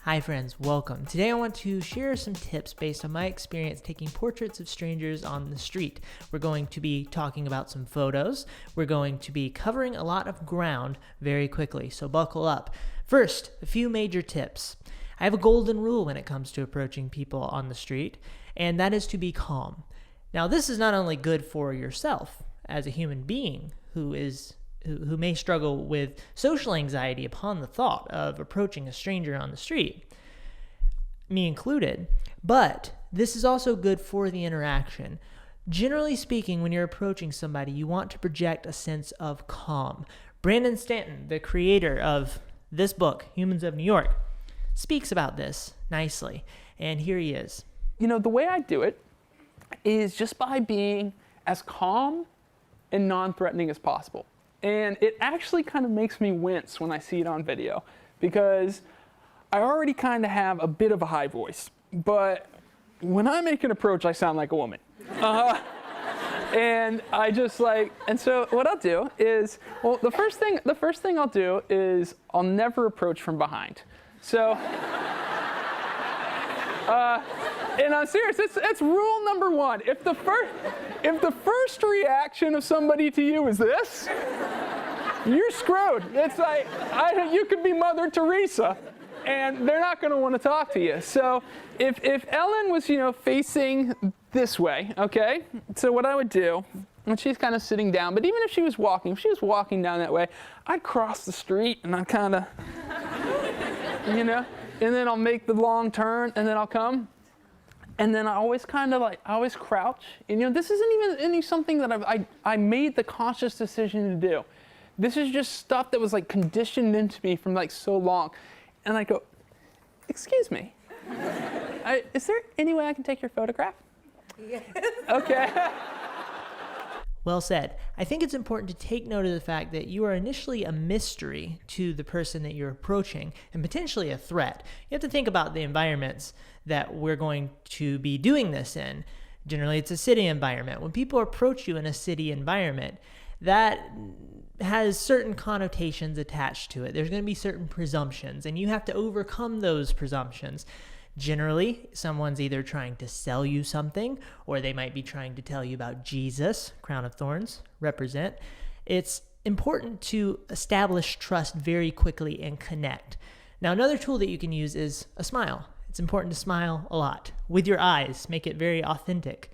Hi friends, welcome. Today I want to share some tips based on my experience taking portraits of strangers on the street. We're going to be talking about some photos. We're going to be covering a lot of ground very quickly, so buckle up. First, a few major tips. I have a golden rule when it comes to approaching people on the street, and that is to be calm. Now, this is not only good for yourself as a human being who may struggle with social anxiety upon the thought of approaching a stranger on the street, me included, but this is also good for the interaction. Generally speaking, when you're approaching somebody, you want to project a sense of calm. Brandon Stanton, the creator of this book, Humans of New York, speaks about this nicely, and here he is. You know, the way I do it is just by being as calm and non-threatening as possible. And it actually kind of makes me wince when I see it on video because I already kind of have a bit of a high voice. But when I make an approach, I sound like a woman. And I just and so what I'll do is, well, the first thing I'll do is I'll never approach from behind. So, and I'm serious, it's rule number one. If the first reaction of somebody to you is this, you're screwed. It's like, you could be Mother Teresa, and they're not gonna wanna talk to you. So if Ellen was, facing this way, okay? So what I would do, and she's kind of sitting down, but even if she was walking down that way, I'd cross the street and I'd kind of, and then I'll make the long turn and then I'll come. And then I always I always crouch. And this isn't even something that I made the conscious decision to do. This is just stuff that was conditioned into me from so long. And I go, excuse me, is there any way I can take your photograph? Yes. Okay. Well said. I think it's important to take note of the fact that you are initially a mystery to the person that you're approaching and potentially a threat. You have to think about the environments that we're going to be doing this in. Generally, it's a city environment. When people approach you in a city environment, that has certain connotations attached to it. There's going to be certain presumptions, and you have to overcome those presumptions. Generally, someone's either trying to sell you something, or they might be trying to tell you about Jesus, crown of thorns, represent. It's important to establish trust very quickly and connect. Now, another tool that you can use is a smile. It's important to smile a lot with your eyes, make it very authentic.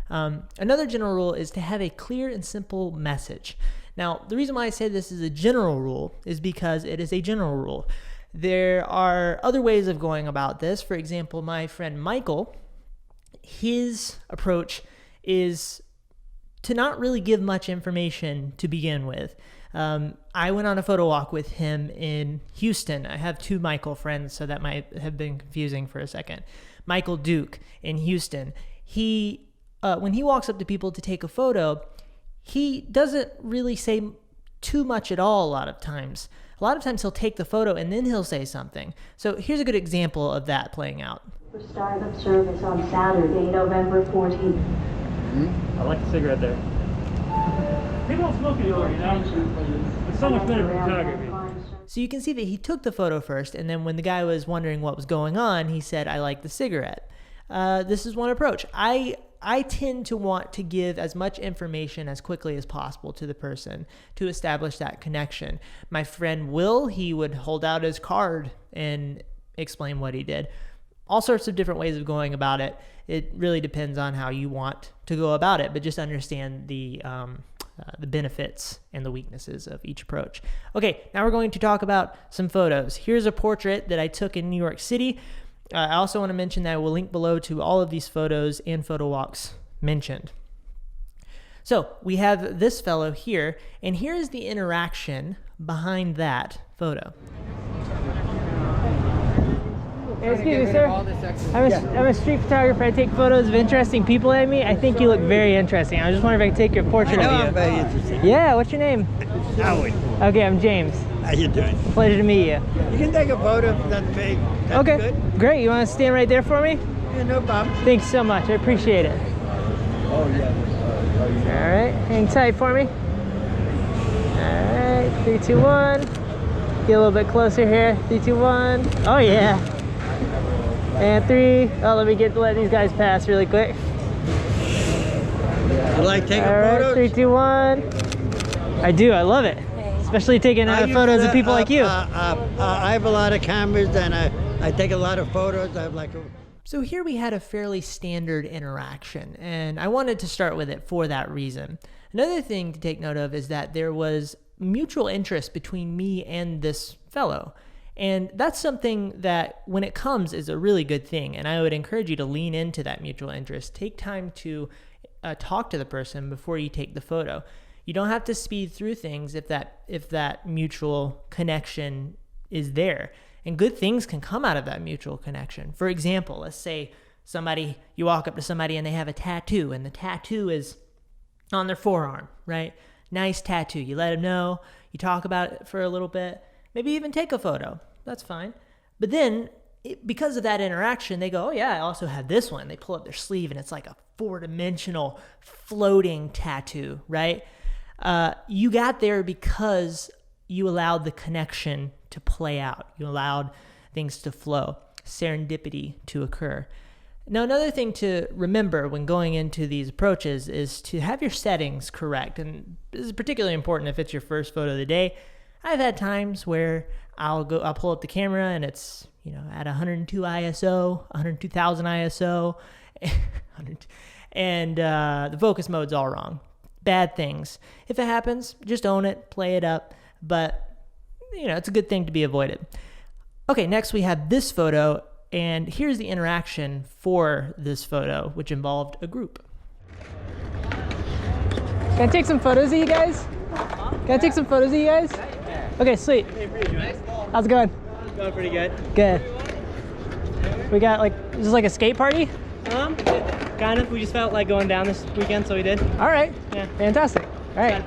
Another general rule is to have a clear and simple message. Now, the reason why I say this is a general rule is because it is a general rule. There are other ways of going about this. For example, my friend Michael, his approach is to not really give much information to begin with. I went on a photo walk with him in Houston. I have two Michael friends, so that might have been confusing for a second. Michael Duke in Houston. When he walks up to people to take a photo, he doesn't really say too much at all a lot of times. A lot of times he'll take the photo and then he'll say something. So here's a good example of that playing out. For startup service on Saturday, November 14th. I like the cigarette there. People don't smoke anymore, It's so much better for photography. So you can see that he took the photo first, and then when the guy was wondering what was going on, he said, I like the cigarette. This is one approach. I tend to want to give as much information as quickly as possible to the person to establish that connection. My friend Will, he would hold out his card and explain what he did. All sorts of different ways of going about it. It really depends on how you want to go about it, but just understand the benefits and the weaknesses of each approach. Okay, now we're going to talk about some photos. Here's a portrait that I took in New York City. I also want to mention that I will link below to all of these photos and photo walks mentioned. So we have this fellow here, and here is the interaction behind that photo. Excuse me, sir. I'm a street photographer. I take photos of interesting people at me. I think you look very interesting. I was just wondering if I could take your portrait of you. I'm very interesting. Yeah, what's your name? Howard. Okay, I'm James. How you doing? Pleasure to meet you. You can take a photo if that's big. That's Okay, good. great. You want to stand right there for me? Yeah, no problem. Thanks so much. I appreciate it. Oh, yeah. All right, hang tight for me. All right, 3, 2, 1. Get a little bit closer here. 3, 2, 1. Oh yeah. And 3. Oh, let these guys pass really quick. You like taking All right, photos? 3, 2, 1. I do. I love it. Especially taking photos of people like you. I have a lot of cameras and I take a lot of photos. I have like a... So here we had a fairly standard interaction, and I wanted to start with it for that reason. Another thing to take note of is that there was mutual interest between me and this fellow. And that's something that, when it comes, is a really good thing. And I would encourage you to lean into that mutual interest. Take time to talk to the person before you take the photo. You don't have to speed through things if that mutual connection is there. And good things can come out of that mutual connection. For example, let's say you walk up to somebody and they have a tattoo, and the tattoo is on their forearm, right? Nice tattoo. You let them know, you talk about it for a little bit, maybe even take a photo. That's fine. But then, because of that interaction, they go, oh yeah, I also have this one. They pull up their sleeve and it's like a 4-dimensional floating tattoo, right? You got there because you allowed the connection to play out. You allowed things to flow, serendipity to occur. Now, another thing to remember when going into these approaches is to have your settings correct. And this is particularly important if it's your first photo of the day. I've had times where I'll pull up the camera and it's, at 102 ISO, 102,000 ISO, and the focus mode's all wrong. Bad things. If it happens, just own it, play it up. But, it's a good thing to be avoided. Okay, next we have this photo, and here's the interaction for this photo, which involved a group. Can I take some photos of you guys? Can I take some photos of you guys? Okay, sweet. How's it going? It's going pretty good. Good. We got is this like a skate party? Kind of. We just felt like going down this weekend, so we did. All right. Yeah. Fantastic. All right.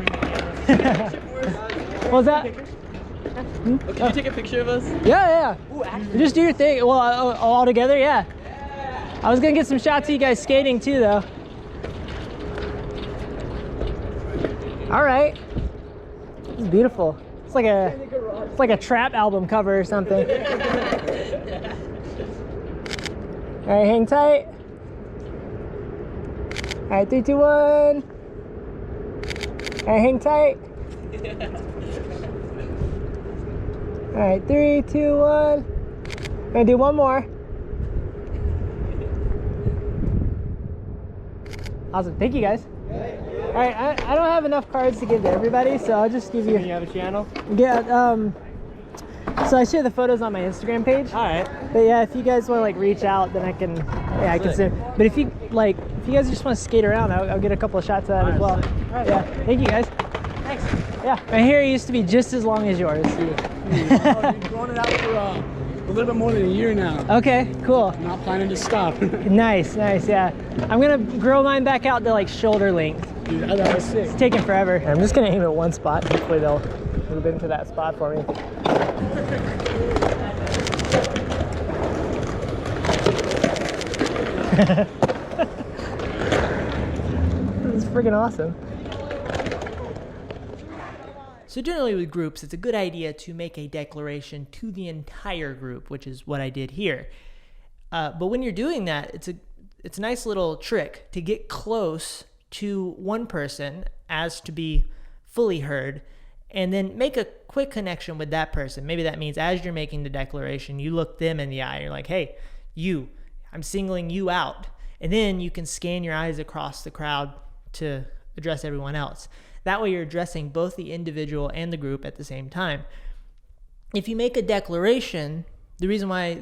What was that? Oh, can you take a picture of us? Yeah. Ooh, actually. Just do your thing. Well, all together, yeah. I was gonna get some shots of you guys skating too, though. All right. This is beautiful. It's like a trap album cover or something. All right, hang tight. All right, 3, 2, 1. All right, hang tight. All right, 3, 2, 1. I'm gonna do one more. Awesome, thank you guys. All right, I don't have enough cards to give to everybody, so I'll just give you. You have a channel? Yeah. So I share the photos on my Instagram page. All right. But yeah, if you guys want to reach out, then I can. Yeah, I can send. But if you guys just want to skate around, I'll get a couple of shots of that as well. All right. Yeah. Thank you guys. Thanks. Yeah, my hair used to be just as long as yours. You've grown it out for a little bit more than a year now. Okay, cool. I'm not planning to stop. Nice, yeah. I'm gonna grow mine back out to shoulder length. Dude, that was sick. It's taking forever. I'm just gonna aim at one spot. Hopefully they'll move into that spot for me. This is freaking awesome. So generally with groups, it's a good idea to make a declaration to the entire group, which is what I did here. But when you're doing that, it's a nice little trick to get close to one person as to be fully heard, and then make a quick connection with that person. Maybe that means as you're making the declaration, you look them in the eye. You're like, hey, I'm singling you out. And then you can scan your eyes across the crowd to address everyone else. That way you're addressing both the individual and the group at the same time. If you make a declaration, the reason why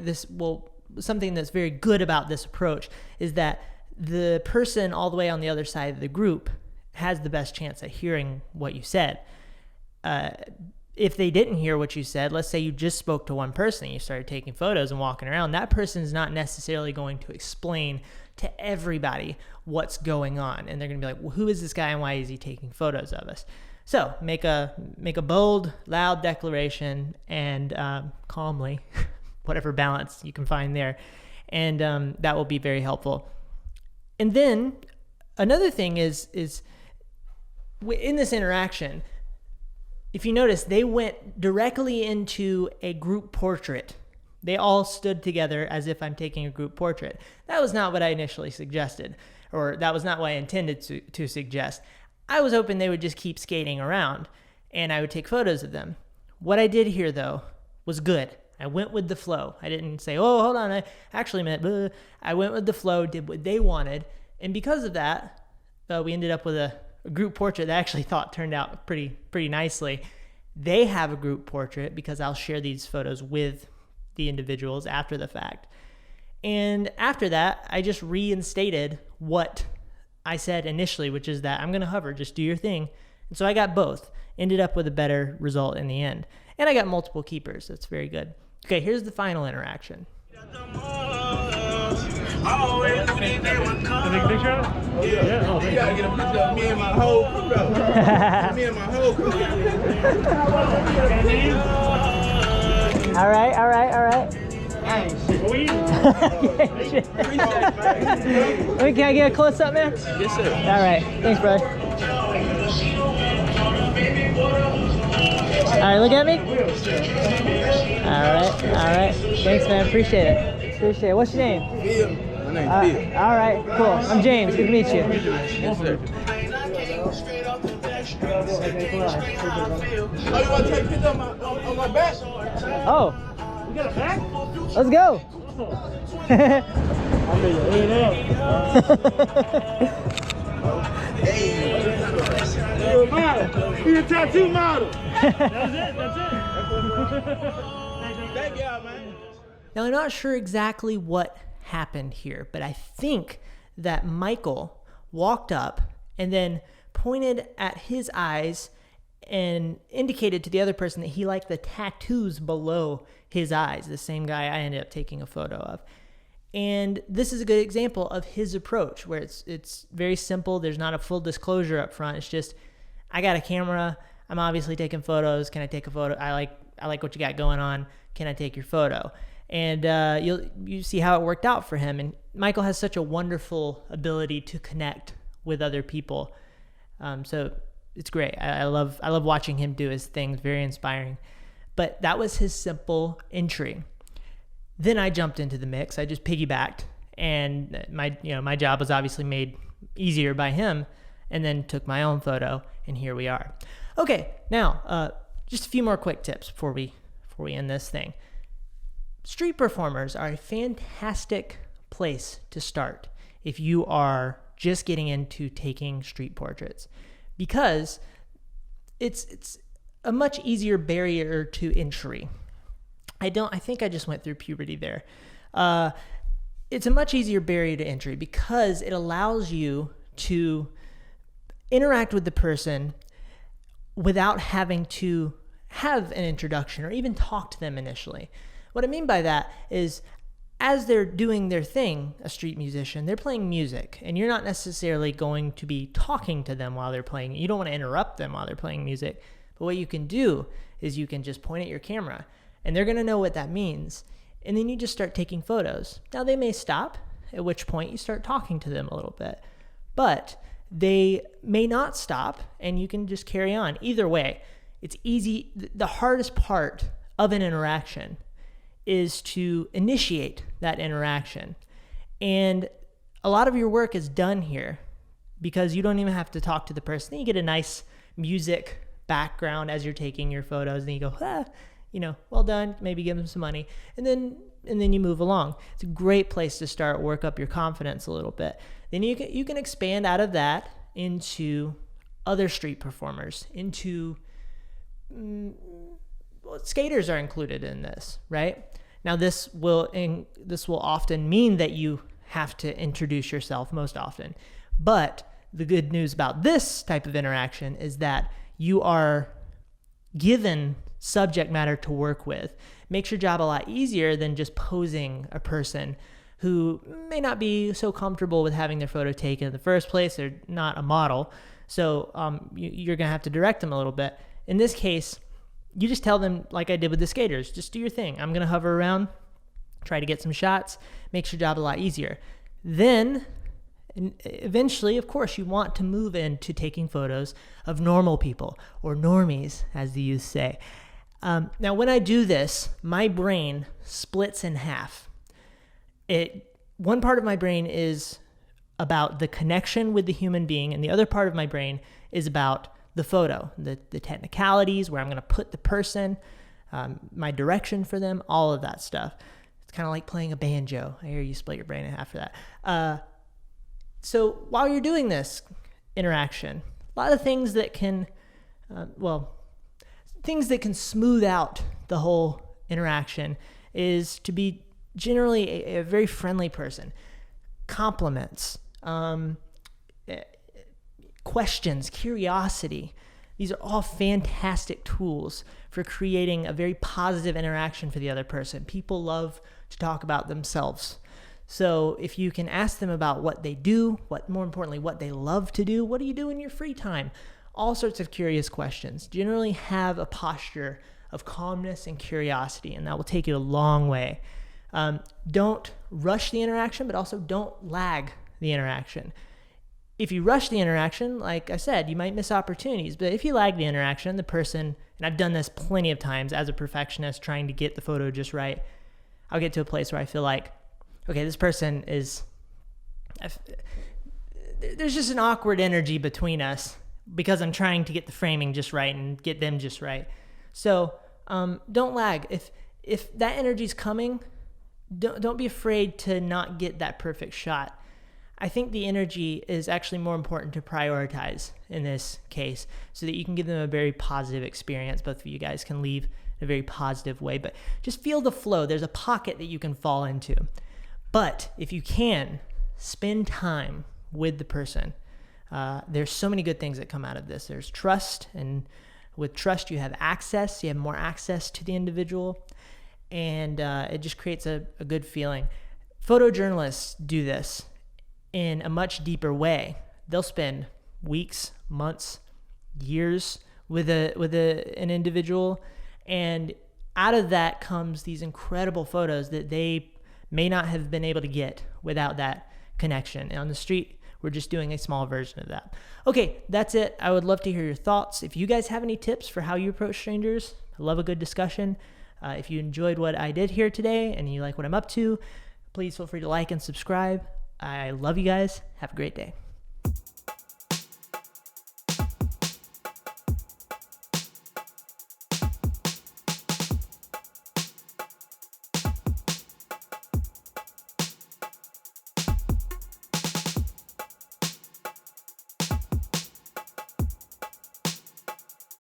something that's very good about this approach is that the person all the way on the other side of the group has the best chance at hearing what you said. If they didn't hear what you said, let's say you just spoke to one person and you started taking photos and walking around, that person's not necessarily going to explain to everybody what's going on. And they're going to be like, well, who is this guy and why is he taking photos of us? So make a bold, loud declaration and calmly, whatever balance you can find there. And that will be very helpful. And then another thing is in this interaction, if you notice, they went directly into a group portrait They all stood together as if I'm taking a group portrait. That was not what I initially suggested, or that was not what I intended to suggest. I was hoping they would just keep skating around and I would take photos of them. What I did here, though, was good. I went with the flow. I didn't say, oh, hold on, I actually meant, blah. I went with the flow, did what they wanted. And because of that, we ended up with a group portrait that I actually thought turned out pretty nicely. They have a group portrait because I'll share these photos with the individuals after the fact. And after that, I just reinstated what I said initially, which is that I'm going to hover, just do your thing. And so I got both. Ended up with a better result in the end. And I got multiple keepers. That's very good. Okay, here's the final interaction. Can I take a picture of it? Yeah. Oh, You gotta get a picture of me and my whole crew, bro. Me and my whole crew. All right. Can I get a close up, man? Yes, sir. All right. Thanks, brother. All right, look at me. All right. Thanks, man. Appreciate it. What's your name? Phil. My name's Phil. All right, cool. I'm James. Good to meet you. Yes, sir. Oh, you want to take a picture on my back? Oh, You got a bag? let's go. I'm ready to hit up. You're a model. You're a tattoo model. That's it. Thank y'all, man. Now, I'm not sure exactly what happened here, but I think that Michael walked up and then pointed at his eyes and indicated to the other person that he liked the tattoos below his eyes, the same guy I ended up taking a photo of. And this is a good example of his approach, where it's very simple. There's not a full disclosure up front. It's just, I got a camera. I'm obviously taking photos. Can I take a photo? I like what you got going on. Can I take your photo? And you see how it worked out for him. And Michael has such a wonderful ability to connect with other people. So it's great. I love watching him do his things. Very inspiring. But that was his simple entry. Then I jumped into the mix. I just piggybacked, and my job was obviously made easier by him, and then took my own photo, and here we are. Okay, now just a few more quick tips before we end this thing. Street performers are a fantastic place to start if you are just getting into taking street portraits, because it's a much easier barrier to entry. I think I just went through puberty there. It's a much easier barrier to entry because it allows you to interact with the person without having to have an introduction or even talk to them initially. What I mean by that is, as they're doing their thing, a street musician, they're playing music, and you're not necessarily going to be talking to them while they're playing. You don't want to interrupt them while they're playing music. But what you can do is you can just point at your camera, and they're going to know what that means. And then you just start taking photos. Now, they may stop, at which point you start talking to them a little bit. But they may not stop, and you can just carry on. Either way, it's easy. The hardest part of an interaction is to initiate that interaction. And a lot of your work is done here because you don't even have to talk to the person. Then you get a nice music background as you're taking your photos, and you go, well done, maybe give them some money, and then you move along. It's a great place to start, work up your confidence a little bit. Then you can expand out of that into other street performers, into skaters are included in this, right? Now this will often mean that you have to introduce yourself most often, but the good news about this type of interaction is that you are given subject matter to work with. Makes your job a lot easier than just posing a person who may not be so comfortable with having their photo taken in the first place. They're not a model. So you're going to have to direct them a little bit. In this case, you just tell them, like I did with the skaters, just do your thing. I'm going to hover around, try to get some shots. Makes your job a lot easier. Then eventually, of course, you want to move into taking photos of normal people, or normies, as the youth say. Now, when I do this, my brain splits in half. One part of my brain is about the connection with the human being, and the other part of my brain is about the photo, the technicalities, where I'm going to put the person, my direction for them, all of that stuff. It's kind of like playing a banjo. I hear you split your brain in half for that. So while you're doing this interaction, a lot of things that can, things that can smooth out the whole interaction is to be generally a very friendly person. Compliments, questions, curiosity. These are all fantastic tools for creating a very positive interaction for the other person. People love to talk about themselves. So if you can ask them about what they do, more importantly, what they love to do, what do you do in your free time? All sorts of curious questions. Generally have a posture of calmness and curiosity, and that will take you a long way. Don't rush the interaction, but also don't lag the interaction. If you rush the interaction, like I said, you might miss opportunities. But if you lag the interaction, the person, and I've done this plenty of times as a perfectionist trying to get the photo just right, I'll get to a place where I feel like, okay, this person is, there's just an awkward energy between us because I'm trying to get the framing just right and get them just right. So don't lag. If that energy's coming, don't be afraid to not get that perfect shot. I think the energy is actually more important to prioritize in this case so that you can give them a very positive experience. Both of you guys can leave in a very positive way, but just feel the flow. There's a pocket that you can fall into. But if you can, spend time with the person. There's so many good things that come out of this. There's trust, and with trust you have access. You have more access to the individual, and it just creates a good feeling. Photojournalists do this in a much deeper way. They'll spend weeks, months, years with an individual, and out of that comes these incredible photos that they may not have been able to get without that connection. And on the street, we're just doing a small version of that. Okay, that's it. I would love to hear your thoughts. If you guys have any tips for how you approach strangers, I love a good discussion. If you enjoyed what I did here today and you like what I'm up to, please feel free to like and subscribe. I love you guys. Have a great day.